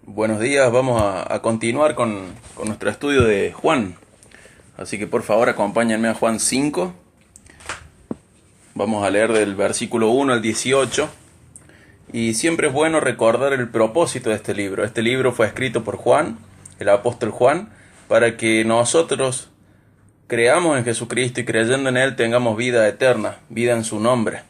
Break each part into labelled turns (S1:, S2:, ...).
S1: Buenos días, vamos a continuar con nuestro estudio de Juan. Así que por favor acompáñenme a Juan 5. Vamos a leer del versículo 1 al 18. Y siempre es bueno recordar el propósito de este libro. Este libro fue escrito por Juan, el apóstol Juan, para que nosotros creamos en Jesucristo y creyendo en Él tengamos vida eterna, vida en su nombre.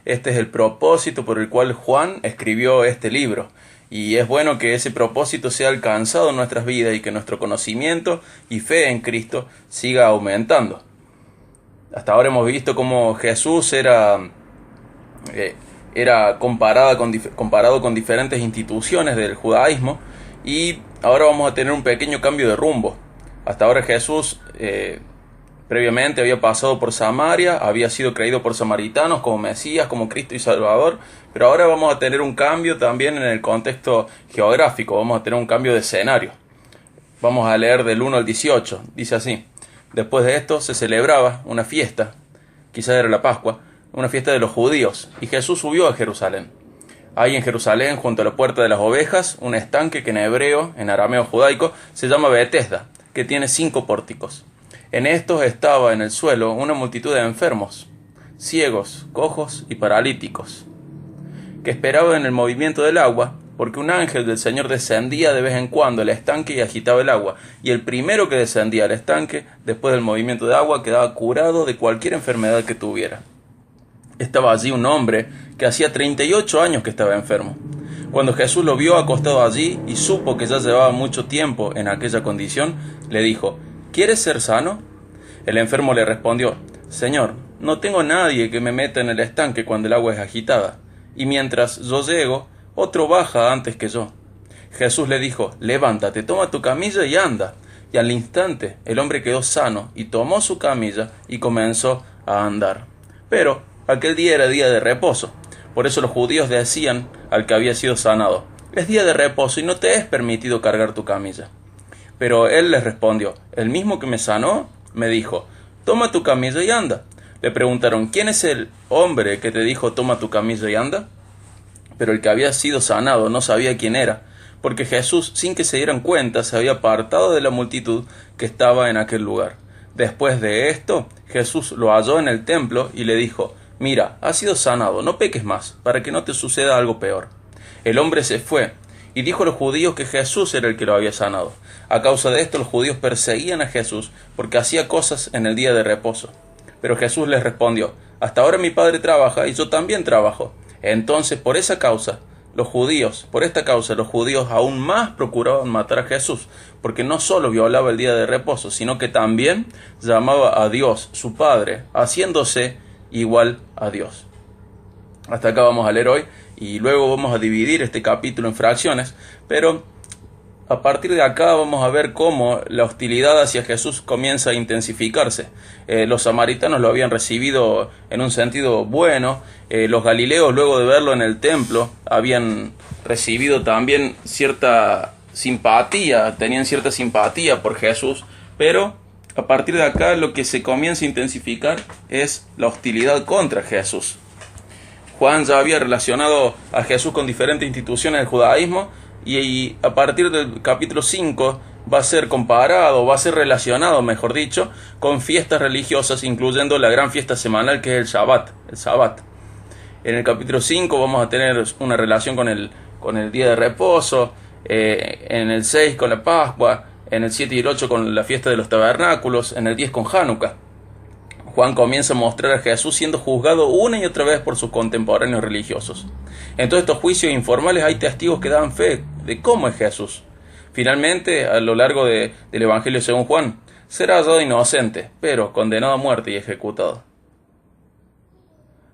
S1: Este es el propósito por el cual Juan escribió este libro. Y es bueno que ese propósito sea alcanzado en nuestras vidas y que nuestro conocimiento y fe en Cristo siga aumentando. Hasta ahora hemos visto cómo Jesús era comparado con diferentes instituciones del judaísmo, y ahora vamos a tener un pequeño cambio de rumbo. Hasta ahora Jesús previamente había pasado por Samaria, había sido creído por samaritanos como Mesías, como Cristo y Salvador, pero ahora vamos a tener un cambio también en el contexto geográfico, vamos a tener un cambio de escenario. Vamos a leer del 1 al 18, dice así: Después de esto se celebraba una fiesta, quizás era la Pascua, una fiesta de los judíos, y Jesús subió a Jerusalén. Hay en Jerusalén, junto a la puerta de las ovejas, un estanque que en hebreo, en arameo judaico, se llama Betesda, que tiene 5 pórticos. En estos estaba en el suelo una multitud de enfermos, ciegos, cojos y paralíticos, que esperaban en el movimiento del agua, porque un ángel del Señor descendía de vez en cuando al estanque y agitaba el agua, y el primero que descendía al estanque, después del movimiento de agua, quedaba curado de cualquier enfermedad que tuviera. Estaba allí un hombre que hacía 38 años que estaba enfermo. Cuando Jesús lo vio acostado allí y supo que ya llevaba mucho tiempo en aquella condición, le dijo: ¿Quieres ser sano? El enfermo le respondió: Señor, no tengo nadie que me meta en el estanque cuando el agua es agitada, y mientras yo llego, otro baja antes que yo. Jesús le dijo: Levántate, toma tu camilla y anda. Y al instante el hombre quedó sano y tomó su camilla y comenzó a andar. Pero aquel día era día de reposo. Por eso los judíos decían al que había sido sanado: Es día de reposo y no te es permitido cargar tu camilla. Pero él les respondió: El mismo que me sanó me dijo: Toma tu camilla y anda. Le preguntaron: ¿Quién es el hombre que te dijo toma tu camilla y anda? Pero el que había sido sanado no sabía quién era, porque Jesús, sin que se dieran cuenta, se había apartado de la multitud que estaba en aquel lugar. Después de esto, Jesús lo halló en el templo y le dijo: Mira, has sido sanado, no peques más, para que no te suceda algo peor. El hombre se fue y dijo a los judíos que Jesús era el que lo había sanado. A causa de esto, los judíos perseguían a Jesús porque hacía cosas en el día de reposo. Pero Jesús les respondió: Hasta ahora mi Padre trabaja y yo también trabajo. Entonces, por esta causa, los judíos aún más procuraban matar a Jesús, porque no solo violaba el día de reposo, sino que también llamaba a Dios su Padre, haciéndose igual a Dios. Hasta acá vamos a leer hoy, y luego vamos a dividir este capítulo en fracciones, pero a partir de acá vamos a ver cómo la hostilidad hacia Jesús comienza a intensificarse. Los samaritanos lo habían recibido en un sentido bueno. Los galileos, luego de verlo en el templo, habían recibido también cierta simpatía, tenían cierta simpatía por Jesús, pero a partir de acá lo que se comienza a intensificar es la hostilidad contra Jesús. Juan ya había relacionado a Jesús con diferentes instituciones del judaísmo, y a partir del capítulo 5 va a ser comparado, va a ser relacionado, mejor dicho, con fiestas religiosas, incluyendo la gran fiesta semanal que es el Shabbat. En el capítulo 5 vamos a tener una relación con el día de reposo, en el 6 con la Pascua, en el 7 y el 8 con la fiesta de los tabernáculos, en el 10 con Hanukkah. Juan comienza a mostrar a Jesús siendo juzgado una y otra vez por sus contemporáneos religiosos. En todos estos juicios informales hay testigos que dan fe de cómo es Jesús. Finalmente, a lo largo del Evangelio según Juan, será hallado inocente, pero condenado a muerte y ejecutado.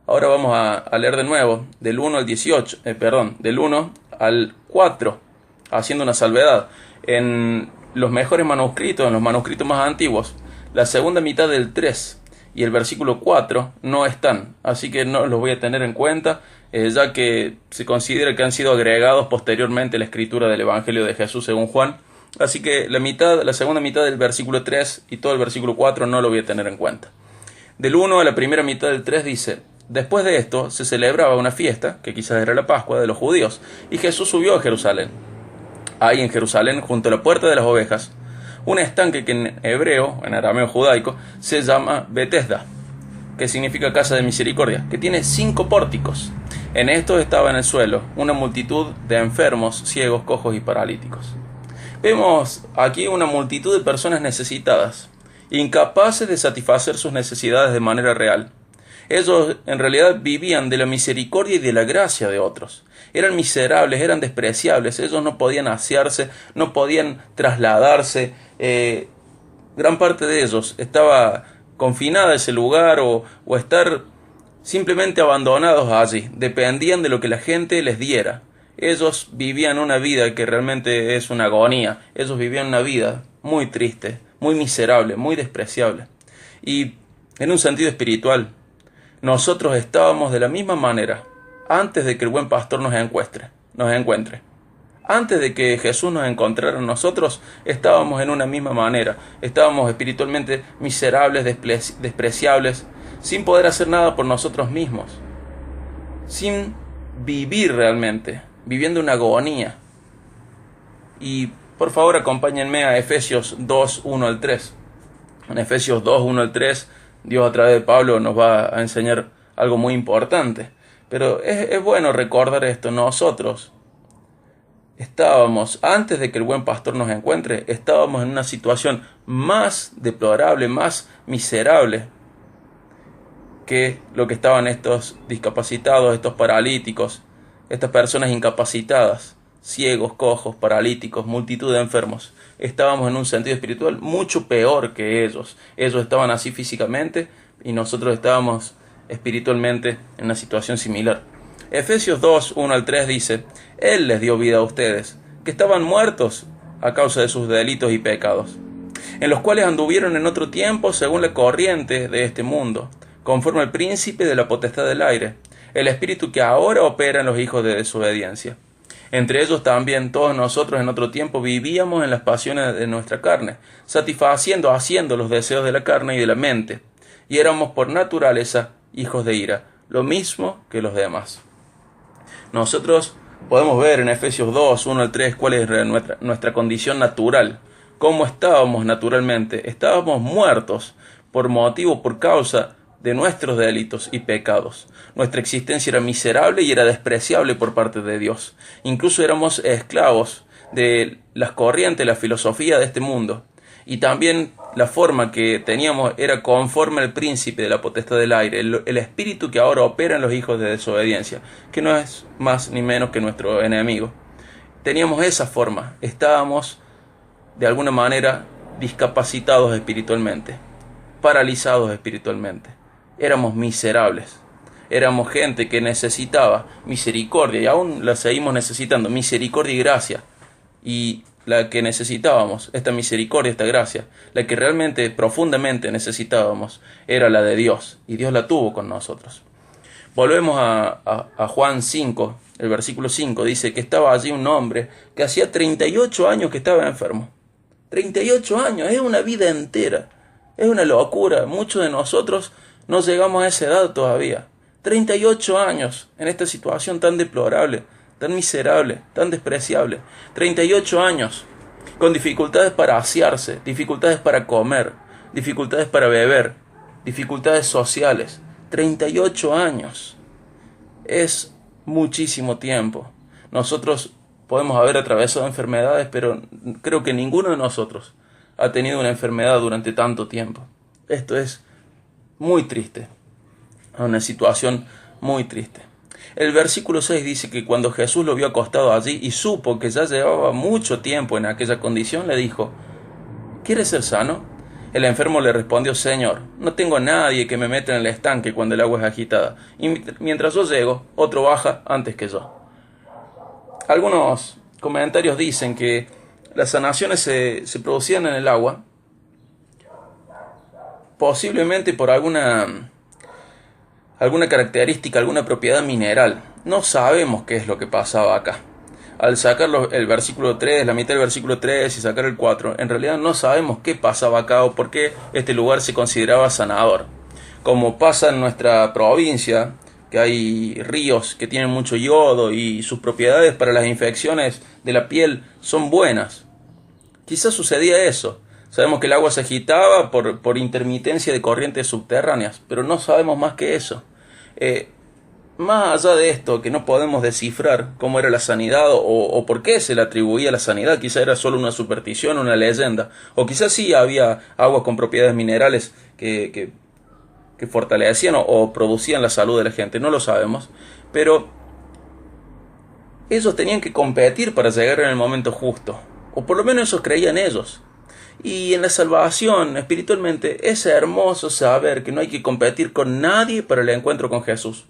S1: Ahora vamos a leer de nuevo del 1 al 4, haciendo una salvedad. En los mejores manuscritos, en los manuscritos más antiguos, la segunda mitad del 3 y el versículo 4 no están, así que no los voy a tener en cuenta, ya que se considera que han sido agregados posteriormente a la escritura del Evangelio de Jesús según Juan. Así que la segunda mitad del versículo 3 y todo el versículo 4 no lo voy a tener en cuenta. Del 1 a la primera mitad del 3 dice: Después de esto se celebraba una fiesta, que quizás era la Pascua de los judíos, y Jesús subió a Jerusalén. Hay en Jerusalén, junto a la puerta de las ovejas, un estanque que en hebreo, en arameo judaico, se llama Betesda, que significa casa de misericordia, que tiene 5 pórticos. En estos estaba en el suelo una multitud de enfermos, ciegos, cojos y paralíticos. Vemos aquí una multitud de personas necesitadas, incapaces de satisfacer sus necesidades de manera real. Ellos en realidad vivían de la misericordia y de la gracia de otros. Eran miserables, eran despreciables, ellos no podían asearse, no podían trasladarse. Gran parte de ellos estaba confinada a ese lugar o estar simplemente abandonados allí. Dependían de lo que la gente les diera. Ellos vivían una vida que realmente es una agonía. Ellos vivían una vida muy triste, muy miserable, muy despreciable. Y en un sentido espiritual, nosotros estábamos de la misma manera antes de que el buen pastor nos encuentre. Antes de que Jesús nos encontrara, nosotros estábamos en una misma manera. Estábamos espiritualmente miserables, despreciables, sin poder hacer nada por nosotros mismos, sin vivir realmente, viviendo una agonía. Y por favor acompáñenme a Efesios 2, 1 al 3. En Efesios 2, 1 al 3, Dios a través de Pablo nos va a enseñar algo muy importante. Pero es bueno recordar esto. Nosotros estábamos, antes de que el buen pastor nos encuentre, estábamos en una situación más deplorable, más miserable que lo que estaban estos discapacitados, estos paralíticos, estas personas incapacitadas, ciegos, cojos, paralíticos, multitud de enfermos. Estábamos en un sentido espiritual mucho peor que ellos. Ellos estaban así físicamente y nosotros estábamos espiritualmente en una situación similar. Efesios 2, 1 al 3 dice: Él les dio vida a ustedes, que estaban muertos a causa de sus delitos y pecados, en los cuales anduvieron en otro tiempo según la corriente de este mundo, conforme al príncipe de la potestad del aire, el espíritu que ahora opera en los hijos de desobediencia. Entre ellos también todos nosotros en otro tiempo vivíamos en las pasiones de nuestra carne, haciendo los deseos de la carne y de la mente, y éramos por naturaleza hijos de ira, lo mismo que los demás. Nosotros podemos ver en Efesios 2, 1 al 3 cuál es nuestra condición natural, cómo estábamos naturalmente. Estábamos muertos por causa de nuestros delitos y pecados. Nuestra existencia era miserable y era despreciable por parte de Dios. Incluso éramos esclavos de las corrientes, la filosofía de este mundo. Y también la forma que teníamos era conforme al príncipe de la potestad del aire, el espíritu que ahora opera en los hijos de desobediencia, que no es más ni menos que nuestro enemigo. Teníamos esa forma, estábamos de alguna manera discapacitados espiritualmente, paralizados espiritualmente. Éramos miserables, éramos gente que necesitaba misericordia y aún la seguimos necesitando, misericordia y gracia. Y la que necesitábamos, esta misericordia, esta gracia, la que realmente, profundamente necesitábamos, era la de Dios, y Dios la tuvo con nosotros. Volvemos a Juan 5, el versículo 5, dice que estaba allí un hombre que hacía 38 años que estaba enfermo. 38 años, es una vida entera, es una locura. Muchos de nosotros no llegamos a esa edad todavía. 38 años en esta situación tan deplorable, tan miserable, tan despreciable. 38 años, con dificultades para asearse, dificultades para comer, dificultades para beber, dificultades sociales. 38 años. Es muchísimo tiempo. Nosotros podemos haber atravesado enfermedades, pero creo que ninguno de nosotros ha tenido una enfermedad durante tanto tiempo. Esto es muy triste. Una situación muy triste. El versículo 6 dice que cuando Jesús lo vio acostado allí y supo que ya llevaba mucho tiempo en aquella condición, le dijo: ¿quieres ser sano? El enfermo le respondió: Señor, no tengo a nadie que me meta en el estanque cuando el agua es agitada, y mientras yo llego, otro baja antes que yo. Algunos comentarios dicen que las sanaciones se producían en el agua, posiblemente por alguna característica, alguna propiedad mineral. No sabemos qué es lo que pasaba acá. Al sacar el versículo 3, la mitad del versículo 3 y sacar el 4, en realidad no sabemos qué pasaba acá o por qué este lugar se consideraba sanador. Como pasa en nuestra provincia, que hay ríos que tienen mucho yodo y sus propiedades para las infecciones de la piel son buenas. Quizás sucedía eso. Sabemos que el agua se agitaba por intermitencia de corrientes subterráneas, pero no sabemos más que eso. Más allá de esto, que no podemos descifrar cómo era la sanidad o por qué se le atribuía la sanidad, quizás era solo una superstición, una leyenda, o quizás sí había agua con propiedades minerales que fortalecían o producían la salud de la gente, no lo sabemos, pero ellos tenían que competir para llegar en el momento justo, o por lo menos eso creían ellos. Y en la salvación, espiritualmente, es hermoso saber que no hay que competir con nadie para el encuentro con Jesús.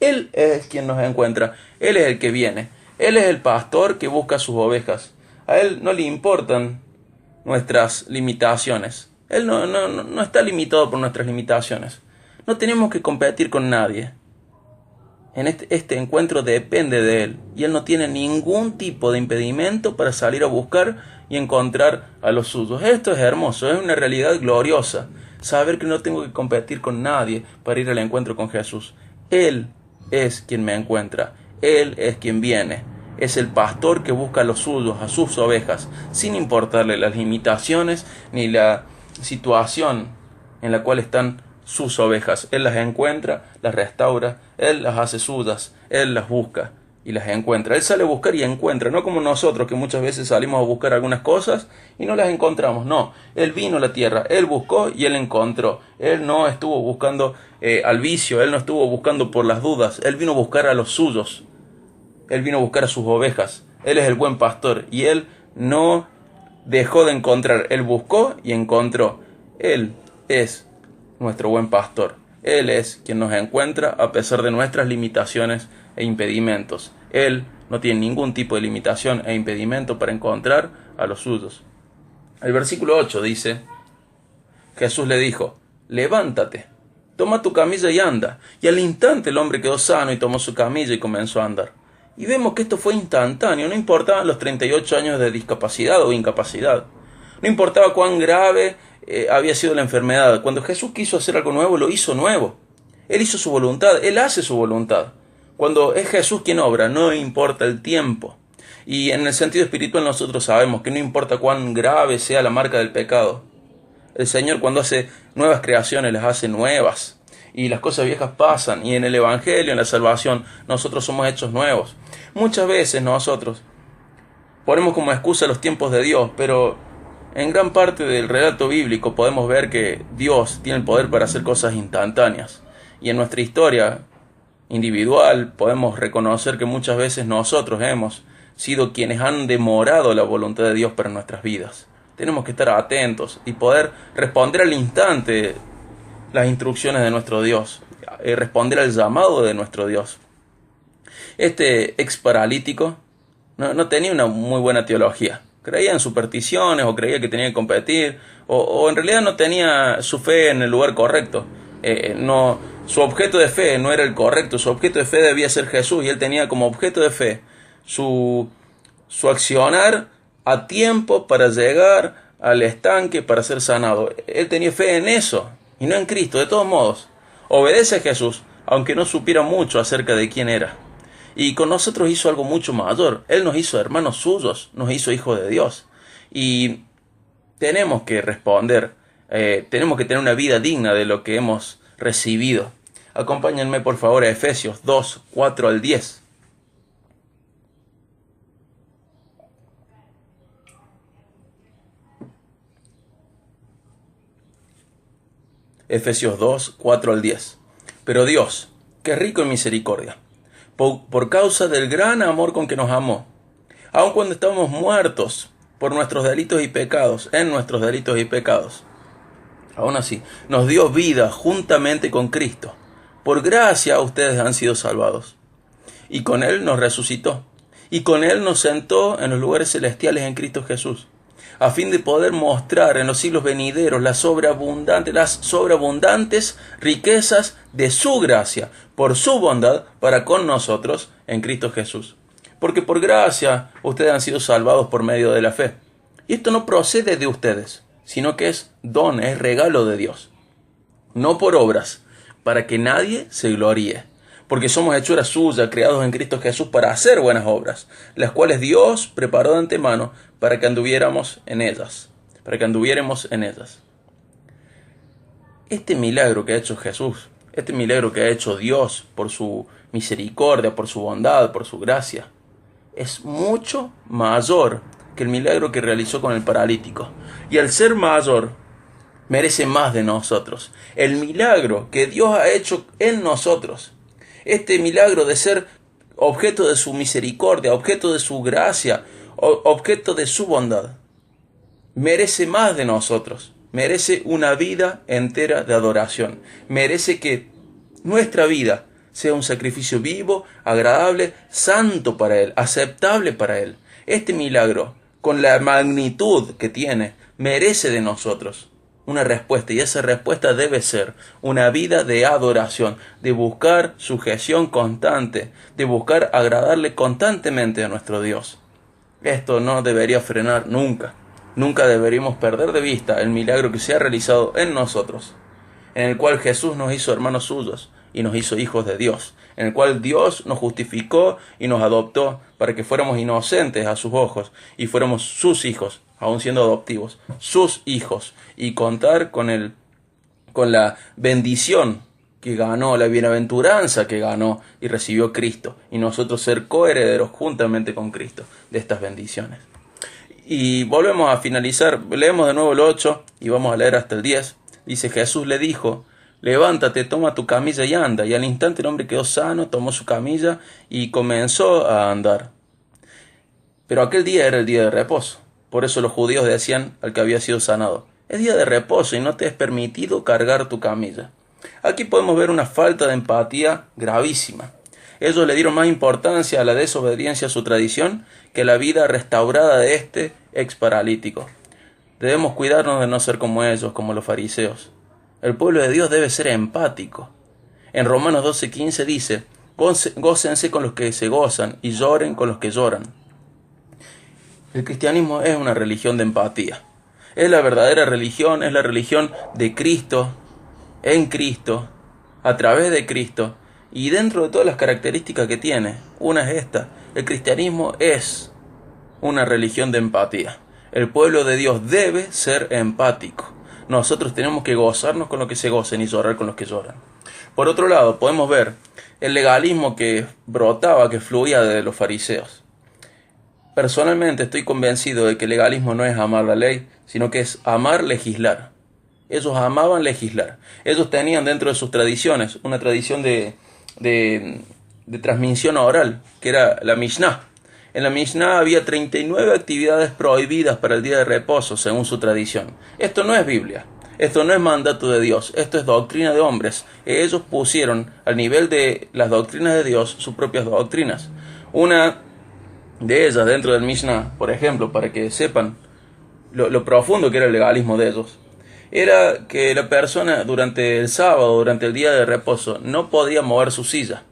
S1: Él es quien nos encuentra, Él es el que viene, Él es el pastor que busca sus ovejas. A Él no le importan nuestras limitaciones. Él no está limitado por nuestras limitaciones. No tenemos que competir con nadie. En este encuentro depende de Él, y Él no tiene ningún tipo de impedimento para salir a buscar y encontrar a los suyos. Esto es hermoso, es una realidad gloriosa, saber que no tengo que competir con nadie para ir al encuentro con Jesús. Él es quien me encuentra, Él es quien viene, es el pastor que busca a los suyos, a sus ovejas, sin importarle las limitaciones ni la situación en la cual están sus ovejas. Él las encuentra, las restaura, Él las hace suyas, Él las busca y las encuentra. Él sale a buscar y encuentra, no como nosotros que muchas veces salimos a buscar algunas cosas y no las encontramos. No, Él vino a la tierra, Él buscó y Él encontró. Él no estuvo buscando al vicio, Él no estuvo buscando por las dudas, Él vino a buscar a los suyos, Él vino a buscar a sus ovejas. Él es el buen pastor y Él no dejó de encontrar, Él buscó y encontró. Él es nuestro buen pastor. Él es quien nos encuentra a pesar de nuestras limitaciones e impedimentos. Él no tiene ningún tipo de limitación e impedimento para encontrar a los suyos. El versículo 8 dice, Jesús le dijo, levántate, toma tu camilla y anda. Y al instante el hombre quedó sano y tomó su camilla y comenzó a andar. Y vemos que esto fue instantáneo, no importaban los 38 años de discapacidad o incapacidad. No importaba cuán grave había sido la enfermedad. Cuando Jesús quiso hacer algo nuevo, lo hizo nuevo. Él hizo su voluntad, Él hace su voluntad. Cuando es Jesús quien obra, no importa el tiempo. Y en el sentido espiritual nosotros sabemos que no importa cuán grave sea la marca del pecado. El Señor cuando hace nuevas creaciones, las hace nuevas. Y las cosas viejas pasan. Y en el Evangelio, en la salvación, nosotros somos hechos nuevos. Muchas veces nosotros ponemos como excusa los tiempos de Dios, pero en gran parte del relato bíblico podemos ver que Dios tiene el poder para hacer cosas instantáneas. Y en nuestra historia individual podemos reconocer que muchas veces nosotros hemos sido quienes han demorado la voluntad de Dios para nuestras vidas. Tenemos que estar atentos y poder responder al instante las instrucciones de nuestro Dios, responder al llamado de nuestro Dios. Este ex paralítico no tenía una muy buena teología. Creía en supersticiones o creía que tenía que competir o en realidad no tenía su fe en el lugar correcto. Su objeto de fe no era el correcto, su objeto de fe debía ser Jesús y él tenía como objeto de fe su accionar a tiempo para llegar al estanque para ser sanado. Él tenía fe en eso y no en Cristo. De todos modos, obedece a Jesús aunque no supiera mucho acerca de quién era. Y con nosotros hizo algo mucho mayor. Él nos hizo hermanos suyos, nos hizo hijos de Dios. Y tenemos que responder, tenemos que tener una vida digna de lo que hemos recibido. Acompáñenme por favor a Efesios 2, 4 al 10. Efesios 2, 4 al 10. Pero Dios, que es rico en misericordia, por causa del gran amor con que nos amó, aun cuando estábamos muertos por nuestros delitos y pecados, en nuestros delitos y pecados, aún así, nos dio vida juntamente con Cristo. Por gracia ustedes han sido salvados. Y con Él nos resucitó. Y con Él nos sentó en los lugares celestiales en Cristo Jesús, a fin de poder mostrar en los siglos venideros las sobreabundantes riquezas de su gracia, por su bondad para con nosotros en Cristo Jesús. Porque por gracia ustedes han sido salvados por medio de la fe. Y esto no procede de ustedes, sino que es don, es regalo de Dios. No por obras, para que nadie se gloríe, porque somos hechura suya, creados en Cristo Jesús para hacer buenas obras, las cuales Dios preparó de antemano para que anduviéramos en ellas. Este milagro que ha hecho Jesús, este milagro que ha hecho Dios por su misericordia, por su bondad, por su gracia, es mucho mayor que el milagro que realizó con el paralítico. Y al ser mayor, merece más de nosotros. El milagro que Dios ha hecho en nosotros, este milagro de ser objeto de su misericordia, objeto de su gracia, objeto de su bondad, merece más de nosotros. Merece una vida entera de adoración. Merece que nuestra vida sea un sacrificio vivo, agradable, santo para Él, aceptable para Él. Este milagro, con la magnitud que tiene, merece de nosotros una respuesta, y esa respuesta debe ser una vida de adoración, de buscar sujeción constante, de buscar agradarle constantemente a nuestro Dios. Esto no debería frenar nunca. Nunca deberíamos perder de vista el milagro que se ha realizado en nosotros, en el cual Jesús nos hizo hermanos suyos y nos hizo hijos de Dios, en el cual Dios nos justificó y nos adoptó para que fuéramos inocentes a sus ojos y fuéramos sus hijos, aun siendo adoptivos, sus hijos, y contar con la bendición que ganó, la bienaventuranza que ganó y recibió Cristo, y nosotros ser coherederos juntamente con Cristo de estas bendiciones. Y volvemos a finalizar, leemos de nuevo el 8 y vamos a leer hasta el 10. Dice: Jesús le dijo: levántate, toma tu camilla y anda. Y al instante el hombre quedó sano, tomó su camilla y comenzó a andar. Pero aquel día era el día de reposo. Por eso los judíos decían al que había sido sanado: es día de reposo y no te es permitido cargar tu camilla. Aquí podemos ver una falta de empatía gravísima. Ellos le dieron más importancia a la desobediencia a su tradición que a la vida restaurada de este ex paralítico. Debemos cuidarnos de no ser como ellos, como los fariseos. El pueblo de Dios debe ser empático. En Romanos 12:15 dice: gócense con los que se gozan y lloren con los que lloran. El cristianismo es una religión de empatía. Es la verdadera religión, es la religión de Cristo, en Cristo, a través de Cristo. Y dentro de todas las características que tiene, una es esta: el cristianismo es una religión de empatía. El pueblo de Dios debe ser empático. Nosotros tenemos que gozarnos con los que se gocen y llorar con los que lloran. Por otro lado, podemos ver el legalismo que brotaba, que fluía de los fariseos. Personalmente estoy convencido de que el legalismo no es amar la ley, sino que es amar legislar. Ellos amaban legislar. Ellos tenían dentro de sus tradiciones una tradición de transmisión oral, que era la Mishnah. En la Mishnah había 39 actividades prohibidas para el día de reposo, según su tradición. Esto no es Biblia, esto no es mandato de Dios, esto es doctrina de hombres. Ellos pusieron al nivel de las doctrinas de Dios sus propias doctrinas. Una de ellas dentro del Mishnah, por ejemplo, para que sepan lo profundo que era el legalismo de ellos, era que la persona durante el sábado, durante el día de reposo, no podía mover su silla,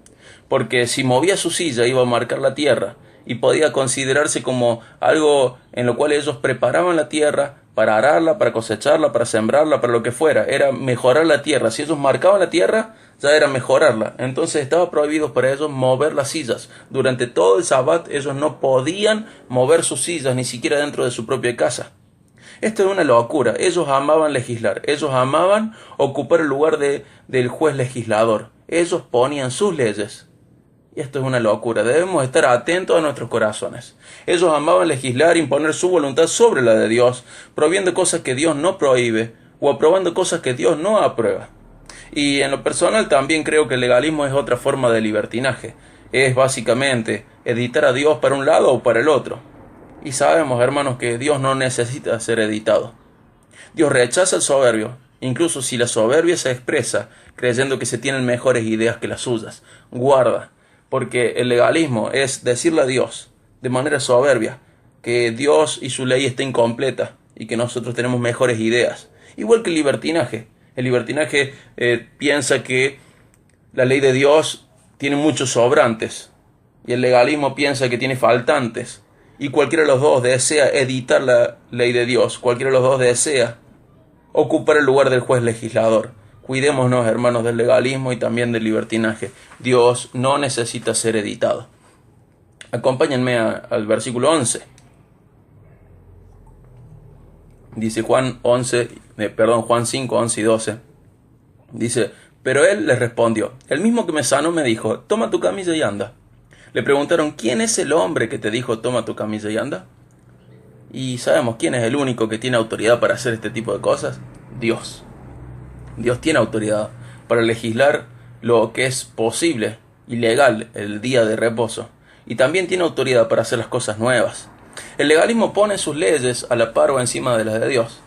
S1: porque si movía su silla iba a marcar la tierra y podía considerarse como algo en lo cual ellos preparaban la tierra para ararla, para cosecharla, para sembrarla, para lo que fuera. Era mejorar la tierra. Si ellos marcaban la tierra, ya era mejorarla. Entonces estaba prohibido para ellos mover las sillas. Durante todo el Sabbat ellos no podían mover sus sillas, ni siquiera dentro de su propia casa. Esto es una locura. Ellos amaban legislar. Ellos amaban ocupar el lugar del juez legislador. Ellos ponían sus leyes. Y esto es una locura. Debemos estar atentos a nuestros corazones. Ellos amaban legislar, imponer su voluntad sobre la de Dios, prohibiendo cosas que Dios no prohíbe o aprobando cosas que Dios no aprueba. Y en lo personal también creo que el legalismo es otra forma de libertinaje. Es básicamente editar a Dios para un lado o para el otro. Y sabemos, hermanos, que Dios no necesita ser editado. Dios rechaza el soberbio, incluso si la soberbia se expresa creyendo que se tienen mejores ideas que las suyas. Guarda, porque el legalismo es decirle a Dios de manera soberbia que Dios y su ley está incompleta y que nosotros tenemos mejores ideas. Igual que el libertinaje. El libertinaje piensa que la ley de Dios tiene muchos sobrantes y el legalismo piensa que tiene faltantes. Y cualquiera de los dos desea editar la ley de Dios. Cualquiera de los dos desea ocupar el lugar del juez legislador. Cuidémonos, hermanos, del legalismo y también del libertinaje. Dios no necesita ser editado. Acompáñenme al versículo 11. Dice Juan 5, 11 y 12. Dice, pero él les respondió, el mismo que me sanó me dijo, toma tu camilla y anda. Le preguntaron, ¿quién es el hombre que te dijo, toma tu camilla y anda? Y sabemos quién es el único que tiene autoridad para hacer este tipo de cosas. Dios. Dios tiene autoridad para legislar lo que es posible y legal el día de reposo. Y también tiene autoridad para hacer las cosas nuevas. El legalismo pone sus leyes a la par o encima de las de Dios.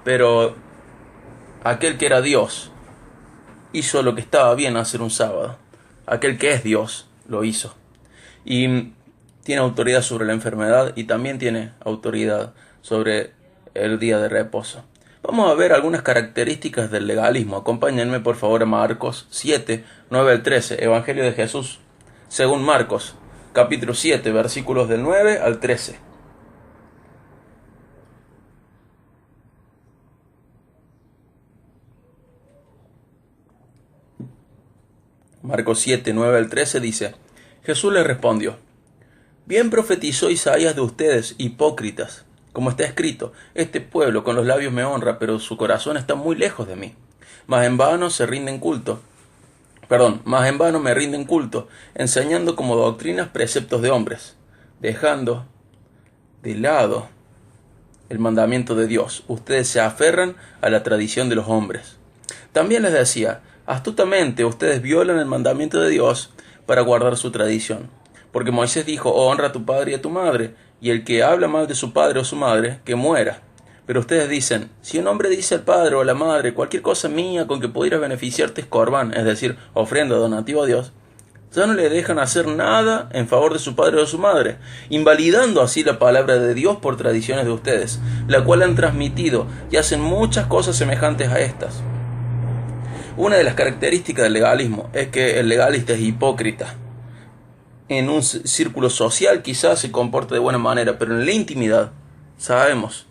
S1: Pero aquel que era Dios hizo lo que estaba bien hacer un sábado. Aquel que es Dios lo hizo. Y tiene autoridad sobre la enfermedad y también tiene autoridad sobre el día de reposo. Vamos a ver algunas características del legalismo. Acompáñenme por favor a Marcos 7, 9 al 13. Evangelio de Jesús según Marcos, capítulo 7, versículos del 9 al 13. Marcos 7, 9 al 13 dice, Jesús les respondió, bien profetizó Isaías de ustedes, hipócritas, como está escrito, este pueblo con los labios me honra, pero su corazón está muy lejos de mí. Mas en vano me rinden culto, enseñando como doctrinas preceptos de hombres, dejando de lado el mandamiento de Dios. Ustedes se aferran a la tradición de los hombres. También les decía, astutamente ustedes violan el mandamiento de Dios para guardar su tradición. Porque Moisés dijo, honra a tu padre y a tu madre, y el que habla mal de su padre o su madre, que muera. Pero ustedes dicen, si un hombre dice al padre o a la madre, cualquier cosa mía con que pudieras beneficiarte es corbán, es decir, ofrenda donativa a Dios, ya no le dejan hacer nada en favor de su padre o de su madre, invalidando así la palabra de Dios por tradiciones de ustedes, la cual han transmitido y hacen muchas cosas semejantes a estas. Una de las características del legalismo es que el legalista es hipócrita. En un círculo social quizás se comporta de buena manera, pero en la intimidad sabemos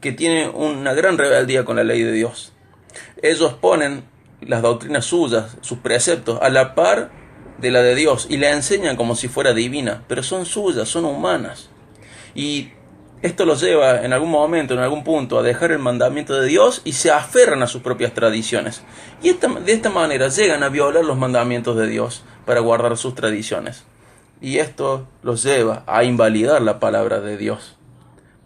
S1: que tiene una gran rebeldía con la ley de Dios. Ellos ponen las doctrinas suyas, sus preceptos, a la par de la de Dios y la enseñan como si fuera divina, pero son suyas, son humanas. Y esto los lleva en algún momento, en algún punto, a dejar el mandamiento de Dios y se aferran a sus propias tradiciones. Y de esta manera llegan a violar los mandamientos de Dios para guardar sus tradiciones. Y esto los lleva a invalidar la palabra de Dios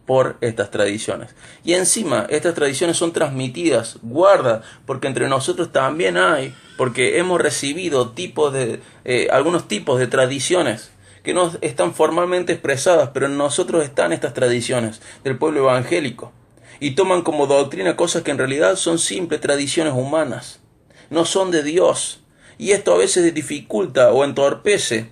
S1: por estas tradiciones. Y encima, estas tradiciones son transmitidas, guarda, porque entre nosotros también hay, porque hemos recibido algunos tipos de tradiciones que no están formalmente expresadas, pero en nosotros están estas tradiciones del pueblo evangélico. Y toman como doctrina cosas que en realidad son simples tradiciones humanas, no son de Dios. Y esto a veces dificulta o entorpece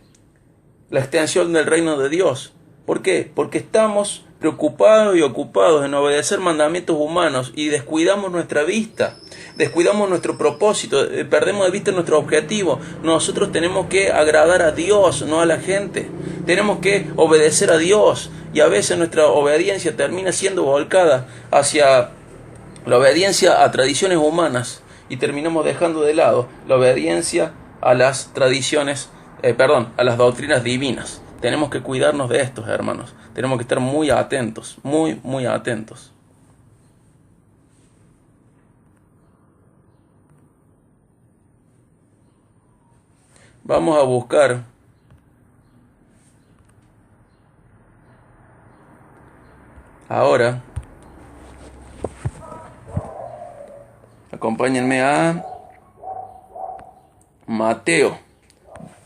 S1: la extensión del reino de Dios. ¿Por qué? Porque estamos preocupados y ocupados en obedecer mandamientos humanos y descuidamos nuestra vista, descuidamos nuestro propósito, perdemos de vista nuestro objetivo. Nosotros tenemos que agradar a Dios, no a la gente. Tenemos que obedecer a Dios y a veces nuestra obediencia termina siendo volcada hacia la obediencia a tradiciones humanas y terminamos dejando de lado la obediencia a las tradiciones a las doctrinas divinas. Tenemos que cuidarnos de estos, hermanos. Tenemos que estar muy atentos, muy atentos. Vamos a buscar ahora. Acompáñenme a Mateo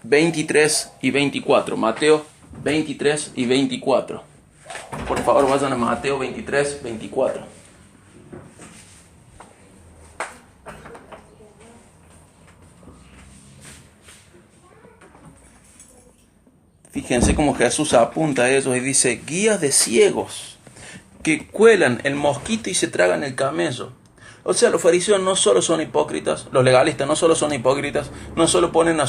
S1: 23 y 24. Mateo 23 y 24. Por favor, vayan a Mateo 23, 24. Fíjense cómo Jesús apunta a ellos y dice, guías de ciegos que cuelan el mosquito y se tragan el camello. O sea, los fariseos no solo son hipócritas, los legalistas no solo son hipócritas, no solo ponen a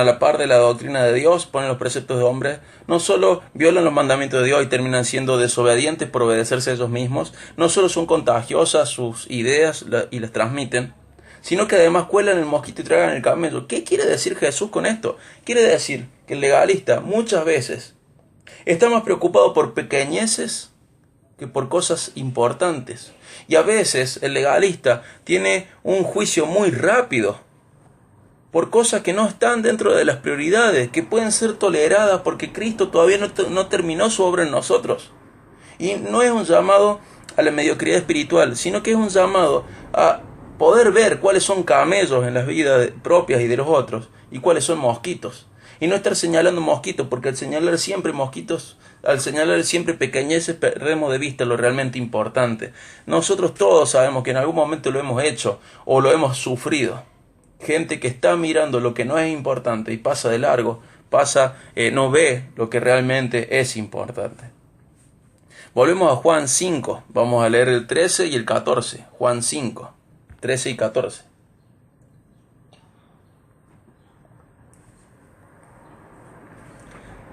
S1: la par de la doctrina de Dios, ponen los preceptos de hombres, no solo violan los mandamientos de Dios y terminan siendo desobedientes por obedecerse a ellos mismos, no solo son contagiosas sus ideas y las transmiten, sino que además cuelan el mosquito y tragan el camello. ¿Qué quiere decir Jesús con esto? Quiere decir que el legalista muchas veces está más preocupado por pequeñeces que por cosas importantes. Y a veces el legalista tiene un juicio muy rápido por cosas que no están dentro de las prioridades, que pueden ser toleradas porque Cristo todavía no terminó su obra en nosotros. Y no es un llamado a la mediocridad espiritual, sino que es un llamado a poder ver cuáles son camellos en las vidas propias y de los otros, y cuáles son mosquitos. Y no estar señalando mosquitos, porque al señalar siempre mosquitos, al señalar siempre pequeñeces, perdemos de vista lo realmente importante. Nosotros todos sabemos que en algún momento lo hemos hecho o lo hemos sufrido. Gente que está mirando lo que no es importante y pasa de largo, no ve lo que realmente es importante. Volvemos a Juan 5, vamos a leer el 13 y el 14. Juan 5, 13 y 14.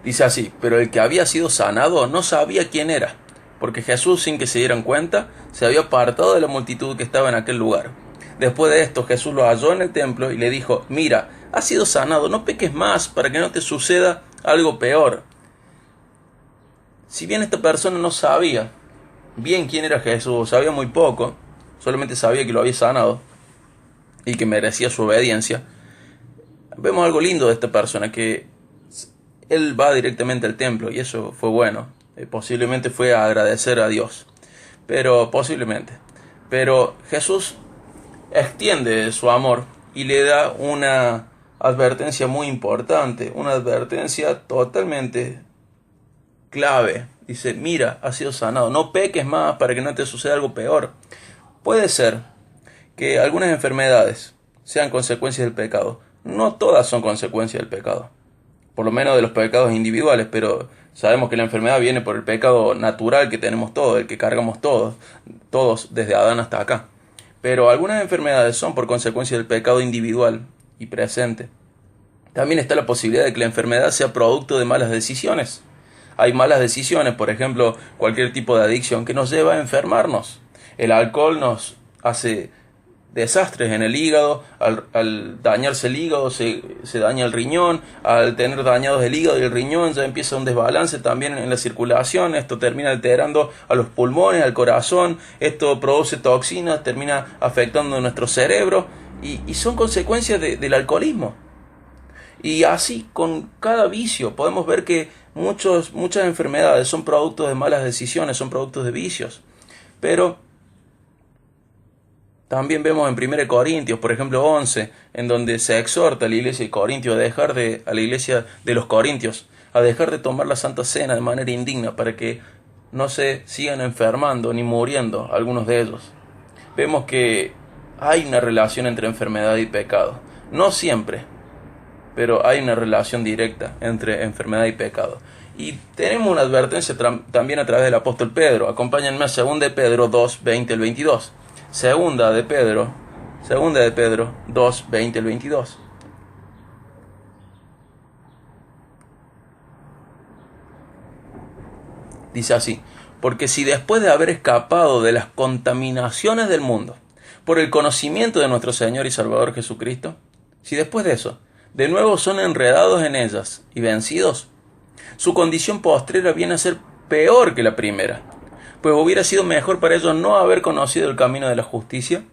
S1: Dice así: pero el que había sido sanado no sabía quién era, porque Jesús, sin que se dieran cuenta, se había apartado de la multitud que estaba en aquel lugar. Después de esto, Jesús lo halló en el templo y le dijo: mira, has sido sanado, no peques más para que no te suceda algo peor. Si bien esta persona no sabía bien quién era Jesús, sabía muy poco, solamente sabía que lo había sanado y que merecía su obediencia, vemos algo lindo de esta persona, que él va directamente al templo, y eso fue bueno. Posiblemente fue a agradecer a Dios, pero Jesús extiende su amor y le da una advertencia muy importante, una advertencia totalmente clave. Dice: mira, has sido sanado, no peques más para que no te suceda algo peor. Puede ser que algunas enfermedades sean consecuencias del pecado. No todas son consecuencias del pecado, por lo menos de los pecados individuales, pero sabemos que la enfermedad viene por el pecado natural que tenemos todos, el que cargamos todos desde Adán hasta acá. Pero algunas enfermedades son por consecuencia del pecado individual y presente. También está la posibilidad de que la enfermedad sea producto de malas decisiones. Hay malas decisiones, por ejemplo, cualquier tipo de adicción que nos lleva a enfermarnos. El alcohol nos hace desastres en el hígado, al dañarse el hígado se daña el riñón, al tener dañados el hígado y el riñón ya empieza un desbalance también en la circulación, esto termina alterando a los pulmones, al corazón, esto produce toxinas, termina afectando nuestro cerebro y son consecuencias del alcoholismo. Y así con cada vicio podemos ver que muchas enfermedades son productos de malas decisiones, son productos de vicios. Pero también vemos en 1 Corintios, por ejemplo 11, en donde se exhorta a la iglesia de Corintios a la iglesia de los Corintios a dejar de tomar la Santa Cena de manera indigna para que no se sigan enfermando ni muriendo algunos de ellos. Vemos que hay una relación entre enfermedad y pecado. No siempre, pero hay una relación directa entre enfermedad y pecado. Y tenemos una advertencia también a través del apóstol Pedro. Acompáñenme a 2 de Pedro 2, 20 al 22. Segunda de Pedro 2, 20 al 22. Dice así: porque si después de haber escapado de las contaminaciones del mundo por el conocimiento de nuestro Señor y Salvador Jesucristo, si después de eso de nuevo son enredados en ellas y vencidos, su condición postrera viene a ser peor que la primera. Pues hubiera sido mejor para ellos no haber conocido el camino de la justicia,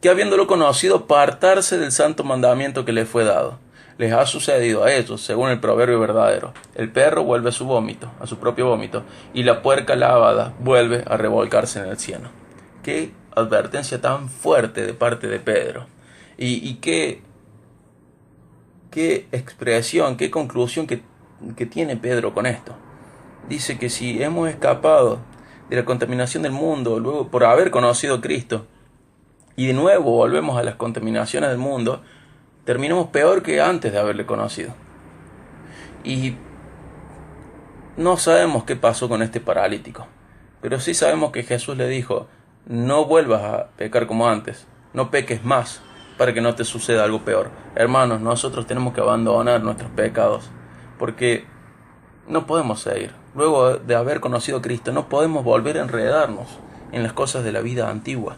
S1: que habiéndolo conocido apartarse del santo mandamiento que les fue dado. Les ha sucedido a ellos, según el proverbio verdadero: el perro vuelve a su propio vómito, y la puerca lavada vuelve a revolcarse en el cieno. Qué advertencia tan fuerte de parte de Pedro. Y qué expresión, qué conclusión que tiene Pedro con esto. Dice que si hemos escapado de la contaminación del mundo, luego por haber conocido a Cristo, y de nuevo volvemos a las contaminaciones del mundo, terminamos peor que antes de haberle conocido. Y no sabemos qué pasó con este paralítico, pero sí sabemos que Jesús le dijo: no vuelvas a pecar como antes, no peques más para que no te suceda algo peor. Hermanos, nosotros tenemos que abandonar nuestros pecados, porque no podemos seguir. Luego de haber conocido a Cristo, no podemos volver a enredarnos en las cosas de la vida antigua.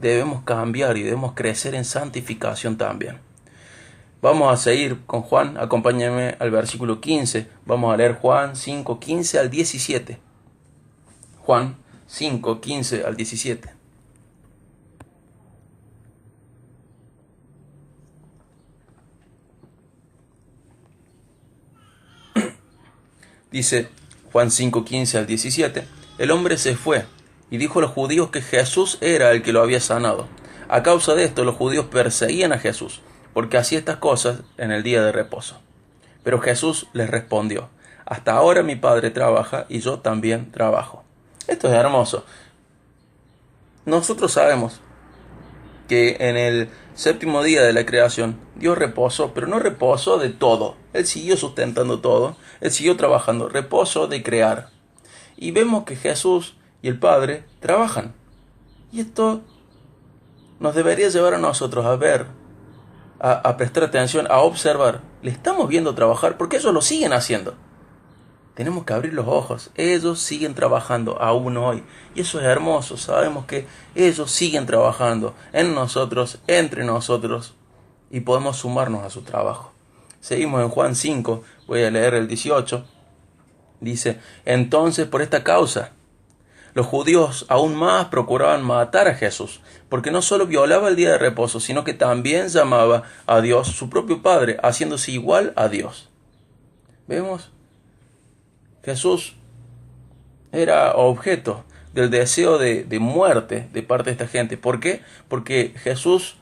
S1: debemos cambiar y debemos crecer en santificación también. Vamos a seguir con Juan, acompáñenme al versículo 15, vamos a leer Juan 5, 15 al 17. Juan 5, 15 al 17. Dice Juan 5, 15 al 17, el hombre se fue y dijo a los judíos que Jesús era el que lo había sanado. A causa de esto los judíos perseguían a Jesús, porque hacía estas cosas en el día de reposo. Pero Jesús les respondió, hasta ahora mi Padre trabaja y yo también trabajo. Esto es hermoso. Nosotros sabemos que en el séptimo día de la creación Dios reposó, pero no reposó de todo. Él siguió sustentando todo, Él siguió trabajando, reposo de crear. Y vemos que Jesús y el Padre trabajan. Y esto nos debería llevar a nosotros a ver, a prestar atención, a observar. ¿Le estamos viendo trabajar? Porque ellos lo siguen haciendo. Tenemos que abrir los ojos. Ellos siguen trabajando aún hoy. Y eso es hermoso. Sabemos que ellos siguen trabajando en nosotros, entre nosotros. Y podemos sumarnos a su trabajo. Seguimos en Juan 5. Voy a leer el 18. Dice, entonces por esta causa los judíos aún más procuraban matar a Jesús, porque no solo violaba el día de reposo, sino que también llamaba a Dios su propio Padre, haciéndose igual a Dios. ¿Vemos? Jesús era objeto del deseo de muerte de parte de esta gente. ¿Por qué? Porque Jesús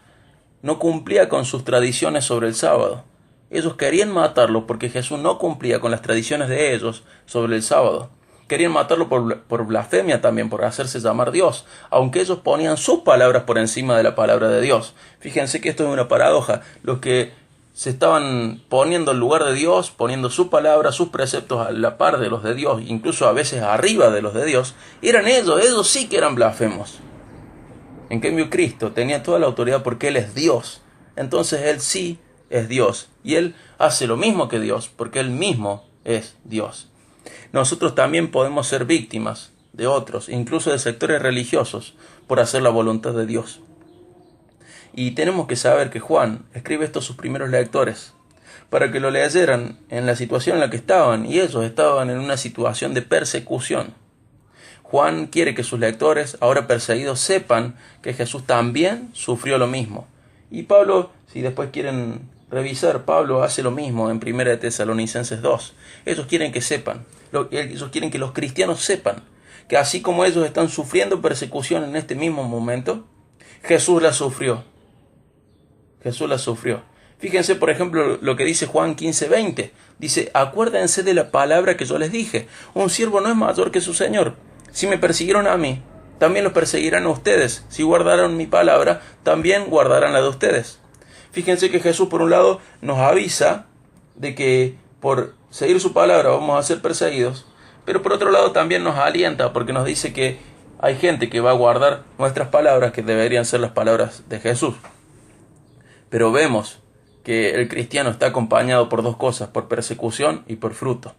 S1: no cumplía con sus tradiciones sobre el sábado. Ellos querían matarlo porque Jesús no cumplía con las tradiciones de ellos sobre el sábado. Querían matarlo por blasfemia también, por hacerse llamar Dios, aunque ellos ponían sus palabras por encima de la palabra de Dios. Fíjense que esto es una paradoja. Los que se estaban poniendo en lugar de Dios, poniendo su palabra, sus preceptos a la par de los de Dios, incluso a veces arriba de los de Dios, eran ellos sí que eran blasfemos. En cambio Cristo tenía toda la autoridad porque Él es Dios. Entonces Él sí es Dios. Y Él hace lo mismo que Dios porque Él mismo es Dios. Nosotros también podemos ser víctimas de otros, incluso de sectores religiosos, por hacer la voluntad de Dios. Y tenemos que saber que Juan escribe esto a sus primeros lectores, para que lo leyeran en la situación en la que estaban, y ellos estaban en una situación de persecución. Juan quiere que sus lectores, ahora perseguidos, sepan que Jesús también sufrió lo mismo. Y Pablo, si después quieren revisar, Pablo hace lo mismo en 1 de Tesalonicenses 2. Ellos quieren que sepan, ellos quieren que los cristianos sepan que así como ellos están sufriendo persecución en este mismo momento, Jesús la sufrió. Jesús la sufrió. Fíjense, por ejemplo, lo que dice Juan 15:20. Dice, acuérdense de la palabra que yo les dije. Un siervo no es mayor que su Señor. Si me persiguieron a mí, también los perseguirán a ustedes. Si guardaron mi palabra, también guardarán la de ustedes. Fíjense que Jesús, por un lado, nos avisa de que por seguir su palabra vamos a ser perseguidos, pero por otro lado también nos alienta porque nos dice que hay gente que va a guardar nuestras palabras, que deberían ser las palabras de Jesús. Pero vemos que el cristiano está acompañado por dos cosas, por persecución y por fruto.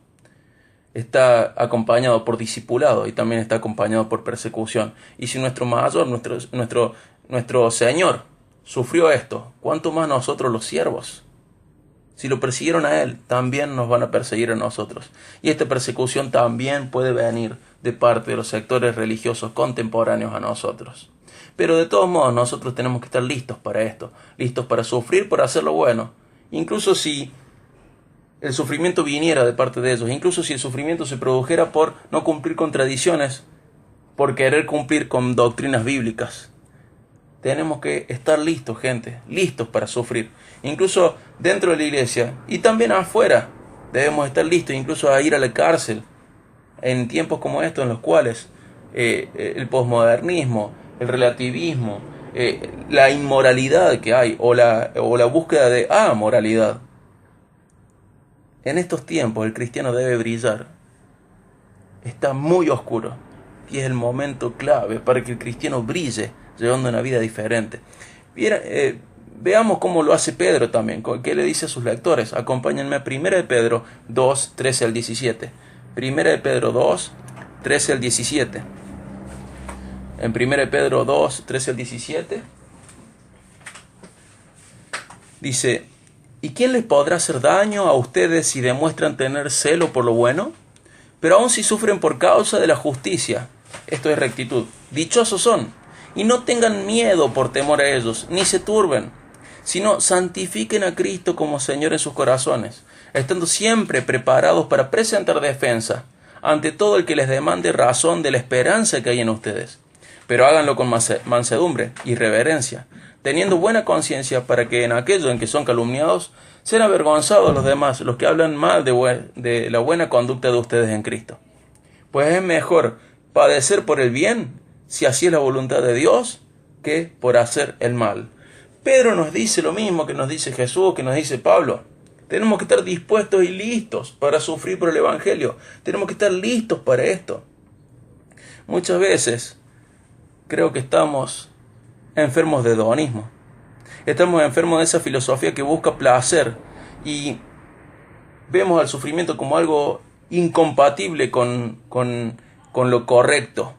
S1: Está acompañado por discipulado y también está acompañado por persecución. Y si nuestro mayor, nuestro Señor sufrió esto, ¿cuánto más nosotros los siervos? Si lo persiguieron a Él, también nos van a perseguir a nosotros. Y esta persecución también puede venir de parte de los sectores religiosos contemporáneos a nosotros. Pero de todos modos nosotros tenemos que estar listos para esto, listos para sufrir por hacer lo bueno. Incluso si el sufrimiento viniera de parte de ellos, incluso si el sufrimiento se produjera por no cumplir con tradiciones, por querer cumplir con doctrinas bíblicas. Tenemos que estar listos, gente, listos para sufrir. Incluso dentro de la iglesia y también afuera debemos estar listos, incluso a ir a la cárcel en tiempos como estos en los cuales el posmodernismo, el relativismo, la inmoralidad que hay o la búsqueda de amoralidad. En estos tiempos el cristiano debe brillar. Está muy oscuro y es el momento clave para que el cristiano brille llevando una vida diferente. Veamos cómo lo hace Pedro también. ¿Qué le dice a sus lectores? Acompáñenme a 1 de Pedro 2, 13 al 17. 1 de Pedro 2, 13 al 17. en 1 Pedro 2, 13 al 17. Dice: ¿y quién les podrá hacer daño a ustedes si demuestran tener celo por lo bueno? Pero aun si sufren por causa de la justicia, esto es rectitud, dichosos son. Y no tengan miedo por temor a ellos, ni se turben, sino santifiquen a Cristo como Señor en sus corazones, estando siempre preparados para presentar defensa ante todo el que les demande razón de la esperanza que hay en ustedes. Pero háganlo con mansedumbre y reverencia, teniendo buena conciencia, para que en aquello en que son calumniados sean avergonzados los demás, los que hablan mal de la buena conducta de ustedes en Cristo. Pues es mejor padecer por el bien, si así es la voluntad de Dios, que por hacer el mal. Pedro nos dice lo mismo que nos dice Jesús, que nos dice Pablo. Tenemos que estar dispuestos y listos para sufrir por el Evangelio. Tenemos que estar listos para esto. Muchas veces creo que estamos enfermos de hedonismo. Estamos enfermos de esa filosofía que busca placer y vemos al sufrimiento como algo incompatible con lo correcto.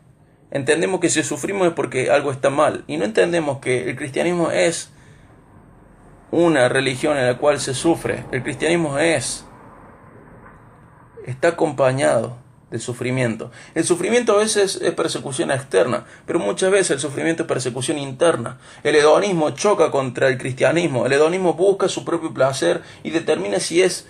S1: Entendemos que si sufrimos es porque algo está mal y no entendemos que el cristianismo es una religión en la cual se sufre. El cristianismo está acompañado de sufrimiento. El sufrimiento a veces es persecución externa, pero muchas veces el sufrimiento es persecución interna. El hedonismo choca contra el cristianismo. El hedonismo busca su propio placer y determina si es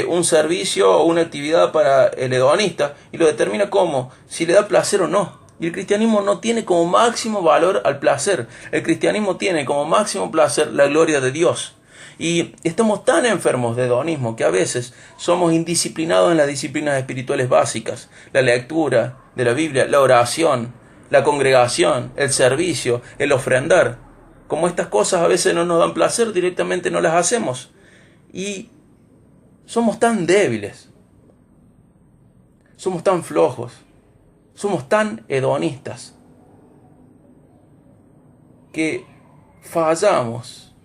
S1: un servicio o una actividad para el hedonista, y lo determina como si le da placer o no. Y el cristianismo no tiene como máximo valor al placer. El cristianismo tiene como máximo placer la gloria de Dios. Y estamos tan enfermos de hedonismo que a veces somos indisciplinados en las disciplinas espirituales básicas: la lectura de la Biblia, la oración, la congregación, el servicio, el ofrendar. Como estas cosas a veces no nos dan placer, directamente no las hacemos. Y somos tan débiles, somos tan flojos, somos tan hedonistas que fallamos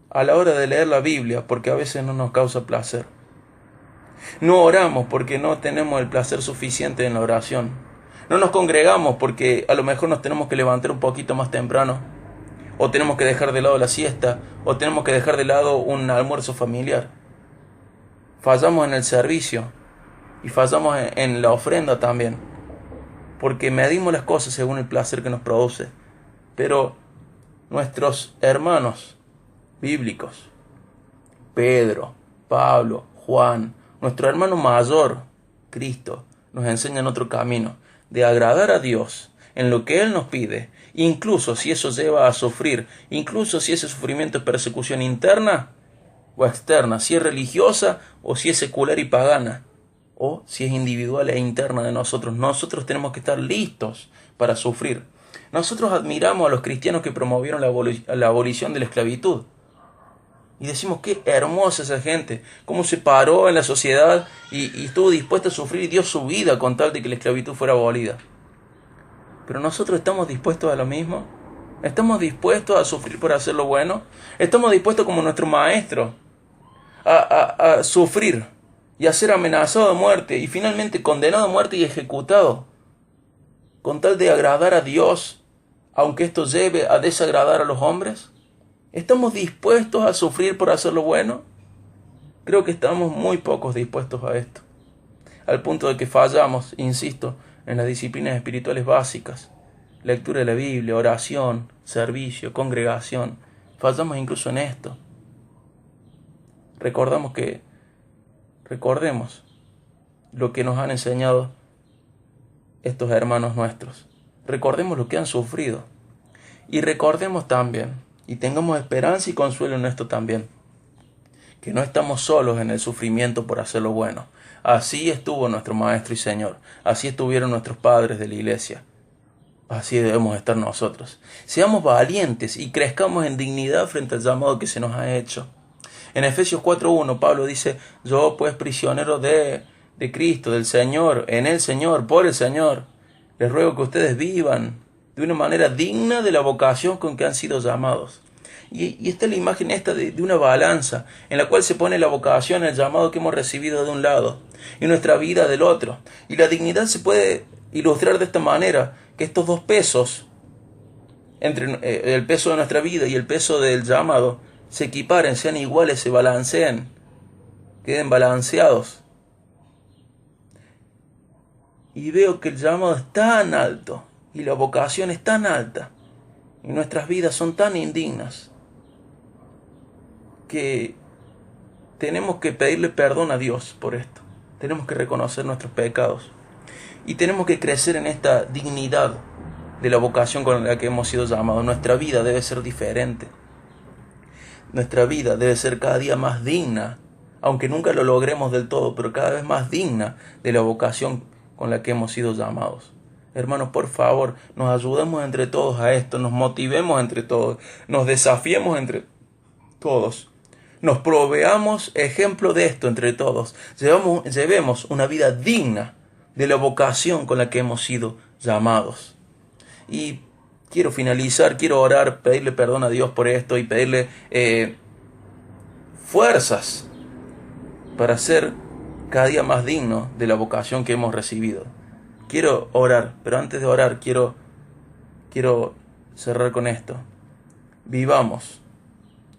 S1: a la hora de leer la Biblia porque a veces no nos causa placer. No oramos porque no tenemos el placer suficiente en la oración. No nos congregamos porque a lo mejor nos tenemos que levantar un poquito más temprano, o tenemos que dejar de lado la siesta, o tenemos que dejar de lado un almuerzo familiar. Fallamos en el servicio y fallamos en la ofrenda también, porque medimos las cosas según el placer que nos produce. Pero nuestros hermanos bíblicos, Pedro, Pablo, Juan, nuestro hermano mayor, Cristo, nos enseñan otro camino de agradar a Dios en lo que Él nos pide, incluso si eso lleva a sufrir, incluso si ese sufrimiento es persecución interna o externa, si es religiosa o si es secular y pagana, o si es individual e interna de nosotros. Nosotros tenemos que estar listos para sufrir. Nosotros admiramos a los cristianos que promovieron la abolición de la esclavitud. Y decimos: qué hermosa esa gente, cómo se paró en la sociedad y estuvo dispuesta a sufrir y dio su vida con tal de que la esclavitud fuera abolida. Pero nosotros estamos dispuestos a lo mismo. ¿Estamos dispuestos a sufrir por hacer lo bueno? ¿Estamos dispuestos, como nuestro maestro, a sufrir y a ser amenazado de muerte y finalmente condenado a muerte y ejecutado con tal de agradar a Dios, aunque esto lleve a desagradar a los hombres? ¿Estamos dispuestos a sufrir por hacer lo bueno? Creo que estamos muy pocos dispuestos a esto, al punto de que fallamos, insisto, en las disciplinas espirituales básicas: lectura de la Biblia, oración, servicio, congregación. Fallamos incluso en esto. Recordemos lo que nos han enseñado estos hermanos nuestros. Recordemos lo que han sufrido. Y recordemos también, y tengamos esperanza y consuelo en esto también, que no estamos solos en el sufrimiento por hacer lo bueno. Así estuvo nuestro Maestro y Señor. Así estuvieron nuestros padres de la iglesia. Así debemos estar nosotros. Seamos valientes y crezcamos en dignidad frente al llamado que se nos ha hecho. En Efesios 4:1 Pablo dice: yo pues prisionero de Cristo, del Señor, en el Señor, por el Señor, les ruego que ustedes vivan de una manera digna de la vocación con que han sido llamados. Y esta es la imagen de una balanza en la cual se pone la vocación, el llamado que hemos recibido de un lado y nuestra vida del otro. Y la dignidad se puede ilustrar de esta manera que estos dos pesos, entre el peso de nuestra vida y el peso del llamado, se equiparen, sean iguales, se balanceen, queden balanceados. Y veo que el llamado es tan alto y la vocación es tan alta y nuestras vidas son tan indignas que tenemos que pedirle perdón a Dios por esto. Tenemos que reconocer nuestros pecados y tenemos que crecer en esta dignidad de la vocación con la que hemos sido llamados. Nuestra vida debe ser diferente. Nuestra vida debe ser cada día más digna, aunque nunca lo logremos del todo, pero cada vez más digna de la vocación con la que hemos sido llamados. Hermanos, por favor, nos ayudemos entre todos a esto, nos motivemos entre todos, nos desafiemos entre todos, nos proveamos ejemplo de esto entre todos, llevemos una vida digna de la vocación con la que hemos sido llamados. Y quiero finalizar, quiero orar, pedirle perdón a Dios por esto y pedirle fuerzas para ser cada día más digno de la vocación que hemos recibido. Quiero orar, pero antes de orar quiero cerrar con esto. Vivamos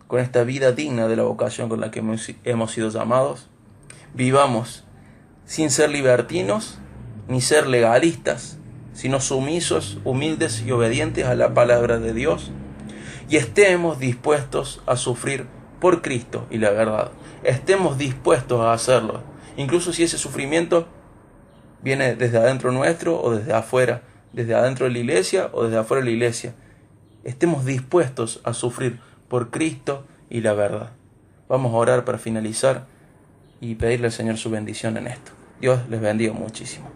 S1: con esta vida digna de la vocación con la que hemos sido llamados. Vivamos sin ser libertinos ni ser legalistas, sino sumisos, humildes y obedientes a la palabra de Dios. Y estemos dispuestos a sufrir por Cristo y la verdad. Estemos dispuestos a hacerlo, incluso si ese sufrimiento viene desde adentro nuestro o desde afuera, desde adentro de la iglesia o desde afuera de la iglesia. Estemos dispuestos a sufrir por Cristo y la verdad. Vamos a orar para finalizar y pedirle al Señor su bendición en esto. Dios les bendiga muchísimo.